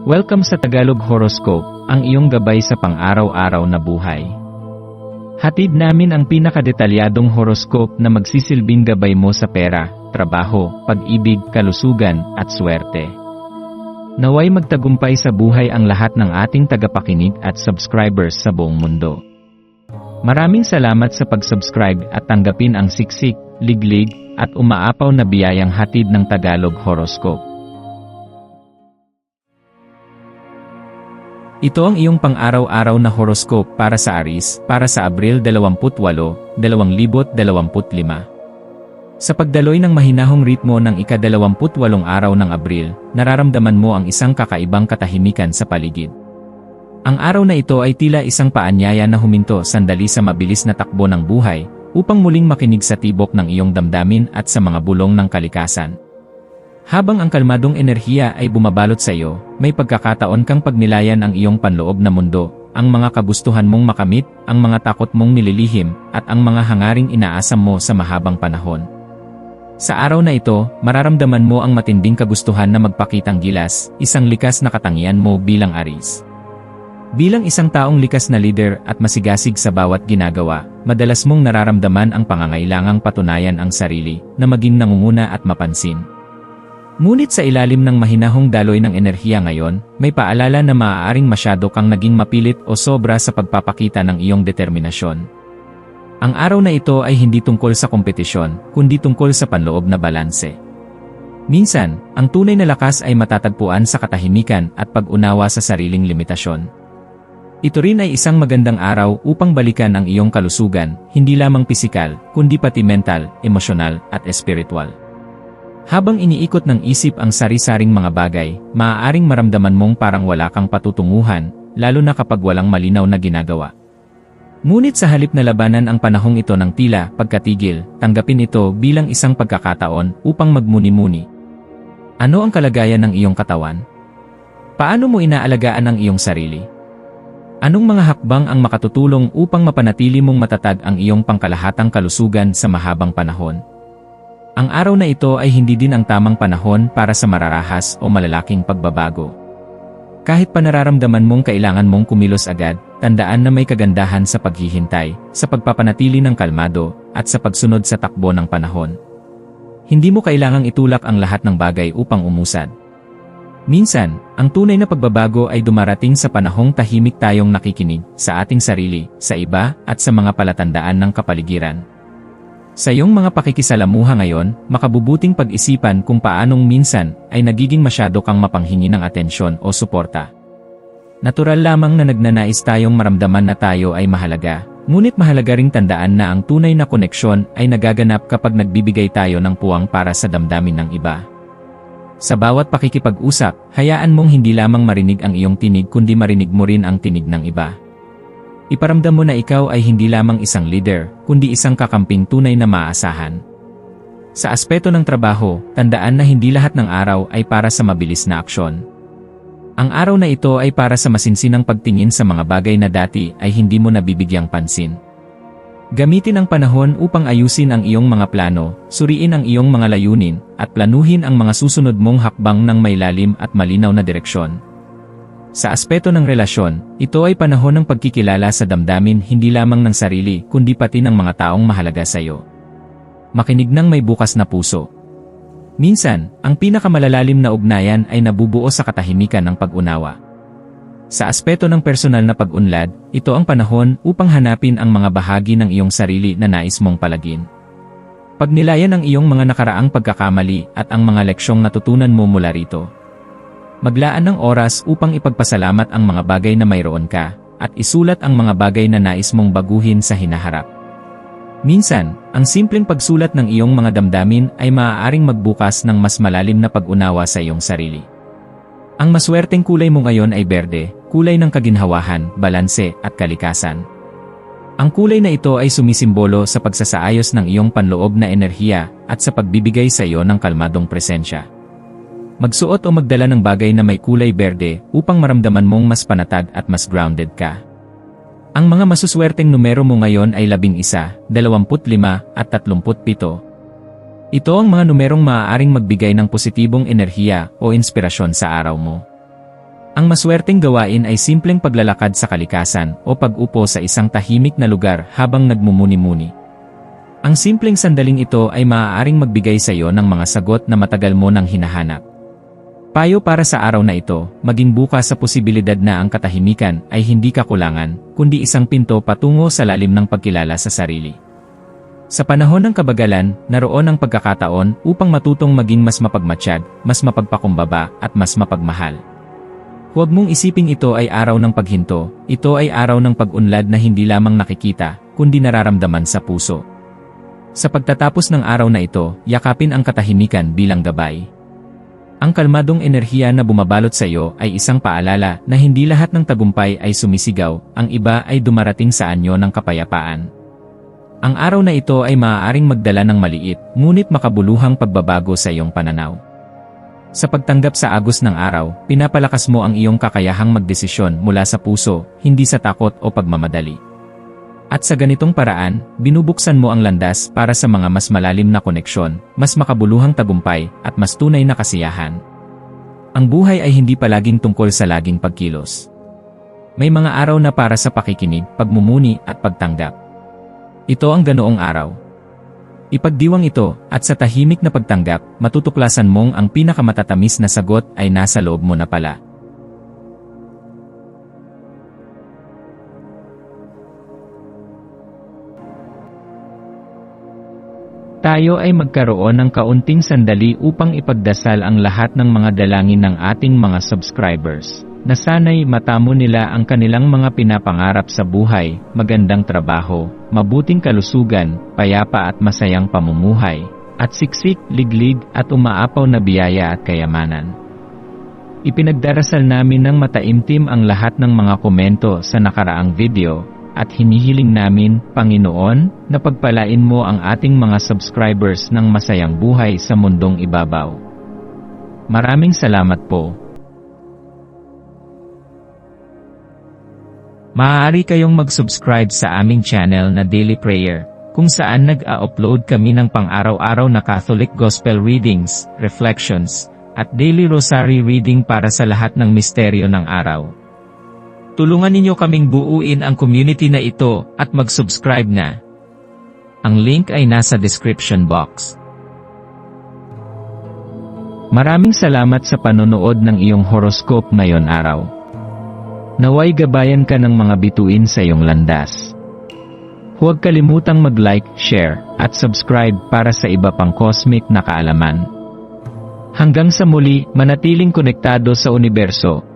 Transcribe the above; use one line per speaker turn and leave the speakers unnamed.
Welcome sa Tagalog Horoscope, ang iyong gabay sa pang-araw-araw na buhay. Hatid namin ang pinakadetalyadong horoscope na magsisilbing gabay mo sa pera, trabaho, pag-ibig, kalusugan, at swerte. Naway magtagumpay sa buhay ang lahat ng ating tagapakinig at subscribers sa buong mundo. Maraming salamat sa pag-subscribe at tanggapin ang siksik, liglig, at umaapaw na biyayang hatid ng Tagalog Horoscope. Ito ang iyong pang-araw-araw na horoscope para sa Aries, para sa Abril 28, 2025. Sa pagdaloy ng mahinahong ritmo ng ika-28 araw ng Abril, nararamdaman mo ang isang kakaibang katahimikan sa paligid. Ang araw na ito ay tila isang paanyaya na huminto sandali sa mabilis na takbo ng buhay, upang muling makinig sa tibok ng iyong damdamin at sa mga bulong ng kalikasan. Habang ang kalmadong enerhiya ay bumabalot sa iyo, may pagkakataon kang pagnilayan ang iyong panloob na mundo, ang mga kagustuhan mong makamit, ang mga takot mong nililihim, at ang mga hangaring inaasam mo sa mahabang panahon. Sa araw na ito, mararamdaman mo ang matinding kagustuhan na magpakitang gilas, isang likas na katangian mo bilang Aries. Bilang isang taong likas na leader at masigasig sa bawat ginagawa, madalas mong nararamdaman ang pangangailangang patunayan ang sarili, na maging nangunguna at mapansin. Ngunit sa ilalim ng mahinahong daloy ng enerhiya ngayon, may paalala na maaaring masyado kang naging mapilit o sobra sa pagpapakita ng iyong determinasyon. Ang araw na ito ay hindi tungkol sa kompetisyon, kundi tungkol sa panloob na balanse. Minsan, ang tunay na lakas ay matatagpuan sa katahimikan at pag-unawa sa sariling limitasyon. Ito rin ay isang magandang araw upang balikan ang iyong kalusugan, hindi lamang pisikal, kundi pati mental, emosyonal, at espiritual. Habang iniikot ng isip ang sari-saring mga bagay, maaaring maramdaman mong parang wala kang patutunguhan, lalo na kapag walang malinaw na ginagawa. Ngunit sa halip na labanan ang panahong ito ng tila pagkatigil, tanggapin ito bilang isang pagkakataon upang magmuni-muni. Ano ang kalagayan ng iyong katawan? Paano mo inaalagaan ang iyong sarili? Anong mga hakbang ang makatutulong upang mapanatili mong matatag ang iyong pangkalahatang kalusugan sa mahabang panahon? Ang araw na ito ay hindi din ang tamang panahon para sa mararahas o malalaking pagbabago. Kahit pa nararamdaman mong kailangan mong kumilos agad, tandaan na may kagandahan sa paghihintay, sa pagpapanatili ng kalmado, at sa pagsunod sa takbo ng panahon. Hindi mo kailangang itulak ang lahat ng bagay upang umusad. Minsan, ang tunay na pagbabago ay dumarating sa panahong tahimik tayong nakikinig sa ating sarili, sa iba, at sa mga palatandaan ng kapaligiran. Sa iyong mga pakikisalamuha ngayon, makabubuting pag-isipan kung paanong minsan ay nagiging masyado kang mapanghingi ng atensyon o suporta. Natural lamang na nagnanais tayong maramdaman na tayo ay mahalaga, ngunit mahalaga ring tandaan na ang tunay na koneksyon ay nagaganap kapag nagbibigay tayo ng puwang para sa damdamin ng iba. Sa bawat pakikipag-usap, hayaan mong hindi lamang marinig ang iyong tinig kundi marinig mo rin ang tinig ng iba. Iparamdam mo na ikaw ay hindi lamang isang leader, kundi isang kakamping tunay na maaasahan. Sa aspeto ng trabaho, tandaan na hindi lahat ng araw ay para sa mabilis na aksyon. Ang araw na ito ay para sa masinsinang pagtingin sa mga bagay na dati ay hindi mo nabibigyang pansin. Gamitin ang panahon upang ayusin ang iyong mga plano, suriin ang iyong mga layunin, at planuhin ang mga susunod mong hakbang ng may lalim at malinaw na direksyon. Sa aspeto ng relasyon, ito ay panahon ng pagkikilala sa damdamin hindi lamang ng sarili kundi pati ng mga taong mahalaga sa iyo. Makinig ng may bukas na puso. Minsan, ang pinakamalalalim na ugnayan ay nabubuo sa katahimikan ng pag-unawa. Sa aspeto ng personal na pag-unlad, ito ang panahon upang hanapin ang mga bahagi ng iyong sarili na nais mong palagin. Pagnilayan ang iyong mga nakaraang pagkakamali at ang mga leksyong natutunan mo mula rito. Maglaan ng oras upang ipagpasalamat ang mga bagay na mayroon ka, at isulat ang mga bagay na nais mong baguhin sa hinaharap. Minsan, ang simpleng pagsulat ng iyong mga damdamin ay maaaring magbukas ng mas malalim na pag-unawa sa iyong sarili. Ang maswerteng kulay mo ngayon ay berde, kulay ng kaginhawahan, balanse, at kalikasan. Ang kulay na ito ay sumisimbolo sa pagsasaayos ng iyong panloob na enerhiya at sa pagbibigay sa iyo ng kalmadong presensya. Magsuot o magdala ng bagay na may kulay berde upang maramdaman mong mas panatag at mas grounded ka. Ang mga masuswerteng numero mo ngayon ay 11, 25, at 37. Ito ang mga numerong maaaring magbigay ng positibong enerhiya o inspirasyon sa araw mo. Ang maswerteng gawain ay simpleng paglalakad sa kalikasan o pag-upo sa isang tahimik na lugar habang nagmumuni-muni. Ang simpleng sandaling ito ay maaaring magbigay sa iyo ng mga sagot na matagal mo nang hinahanap. Payo para sa araw na ito, maging bukas sa posibilidad na ang katahimikan ay hindi kakulangan, kundi isang pinto patungo sa lalim ng pagkilala sa sarili. Sa panahon ng kabagalan, naroon ang pagkakataon upang matutong maging mas mapagmatsyag, mas mapagpakumbaba, at mas mapagmahal. Huwag mong isiping ito ay araw ng paghinto, ito ay araw ng pag-unlad na hindi lamang nakikita, kundi nararamdaman sa puso. Sa pagtatapos ng araw na ito, yakapin ang katahimikan bilang gabay. Ang kalmadong enerhiya na bumabalot sa iyo ay isang paalala na hindi lahat ng tagumpay ay sumisigaw, ang iba ay dumarating sa anyo ng kapayapaan. Ang araw na ito ay maaaring magdala ng maliit, ngunit makabuluhang pagbabago sa iyong pananaw. Sa pagtanggap sa agos ng araw, pinapalakas mo ang iyong kakayahang magdesisyon mula sa puso, hindi sa takot o pagmamadali. At sa ganitong paraan, binubuksan mo ang landas para sa mga mas malalim na koneksyon, mas makabuluhang tagumpay, at mas tunay na kasiyahan. Ang buhay ay hindi palaging tungkol sa laging pagkilos. May mga araw na para sa pakikinig, pagmumuni, at pagtanggap. Ito ang ganoong araw. Ipagdiwang ito, at sa tahimik na pagtanggap, matutuklasan mong ang pinakamatatamis na sagot ay nasa loob mo na pala. Tayo ay magkaroon ng kaunting sandali upang ipagdasal ang lahat ng mga dalangin ng ating mga subscribers, na sana'y matamo nila ang kanilang mga pinapangarap sa buhay, magandang trabaho, mabuting kalusugan, payapa at masayang pamumuhay, at siksik, liglig, at umaapaw na biyaya at kayamanan. Ipinagdarasal namin ng mataimtim ang lahat ng mga komento sa nakaraang video, at hinihiling namin, Panginoon, na pagpalain mo ang ating mga subscribers ng masayang buhay sa mundong ibabaw. Maraming salamat po. Maaari kayong mag-subscribe sa aming channel na Daily Prayer, kung saan nag-a-upload kami ng pang-araw-araw na Catholic Gospel Readings, Reflections, at Daily Rosary Reading para sa lahat ng misteryo ng araw. Tulungan ninyo kaming buuin ang community na ito at mag-subscribe na. Ang link ay nasa description box. Maraming salamat sa panonood ng iyong horoscope ngayon araw. Naway gabayan ka ng mga bituin sa iyong landas. Huwag kalimutang mag-like, share, at subscribe para sa iba pang cosmic na kaalaman. Hanggang sa muli, manatiling konektado sa universo.